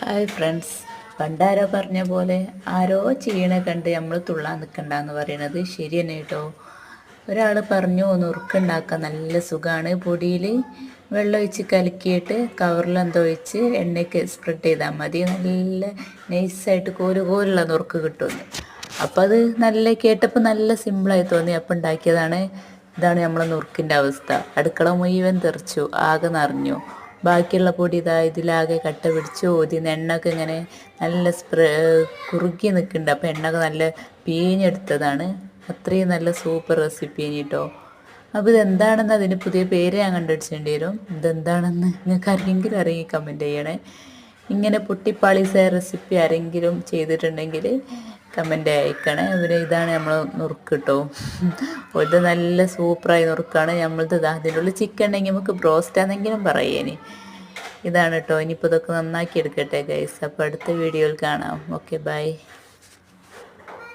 Hi friends, പണ്ടാരോ പറഞ്ഞ പോലെ ആരോ ചെയ്യണ കണ്ട് നമ്മൾ തുള്ളാൻ നിൽക്കണ്ടെന്ന് പറയണത് ശരി തന്നെ കേട്ടോ. ഒരാൾ പറഞ്ഞു നുറുക്കുണ്ടാക്കാൻ നല്ല സുഖമാണ്, പൊടിയിൽ വെള്ളം ഒഴിച്ച് കലക്കിയിട്ട് കവറിലെന്തോ ഒഴിച്ച് എണ്ണയ്ക്ക് സ്പ്രെഡ് ചെയ്താൽ മതി, നല്ല നൈസായിട്ട് കോലുള്ള നുറുക്ക് കിട്ടുമെന്ന്. അപ്പോൾ അത് നല്ല കേട്ടപ്പോൾ നല്ല സിമ്പിളായി തോന്നി. അപ്പം ഉണ്ടാക്കിയതാണ്. ഇതാണ് നമ്മളെ നുറുക്കിൻ്റെ അവസ്ഥ. അടുക്കള മുഴുവൻ തെറിച്ചു, ആകെ നിറഞ്ഞു. ബാക്കിയുള്ള പൊടി ഇതാ ഇതിലാകെ കട്ട പിടിച്ചു. ഇതിന് എണ്ണയൊക്കെ ഇങ്ങനെ നല്ല കുറുകി നിൽക്കുന്നുണ്ട്. അപ്പോൾ എണ്ണയൊക്കെ നല്ല പീഞ്ഞെടുത്തതാണ്. അത്രയും നല്ല സൂപ്പർ റെസിപ്പി കേട്ടോ. അപ്പോൾ ഇതെന്താണെന്ന് അതിന് പുതിയ പേര് ഞാൻ കണ്ടുപിടിച്ചേണ്ടി വരും. ഇതെന്താണെന്ന് നിങ്ങൾക്ക് ആരെങ്കിലും അറിയാം, കമൻറ്റ് ചെയ്യണേ. ഇങ്ങനെ പൊട്ടിപ്പാളിസായ റെസിപ്പി ആരെങ്കിലും ചെയ്തിട്ടുണ്ടെങ്കിൽ കമൻറ്റ് അയക്കണേ. ഇതാണ് നമ്മൾ നുറുക്ക് കേട്ടോ. ഇത് നല്ല സൂപ്പറായി നുറുക്കാണ് നമ്മളത്. അതിൻ്റെ ഉള്ളിൽ ചിക്കൻ ഉണ്ടെങ്കിൽ നമുക്ക് ബ്രോസ്റ്റാണെങ്കിലും പറയേനി. ഇതാണ് കേട്ടോ. ഇനിയിപ്പോൾ ഇതൊക്കെ നന്നാക്കി എടുക്കട്ടെ ഗൈസ്. അപ്പോൾ അടുത്ത വീഡിയോയിൽ കാണാം. Okay, by.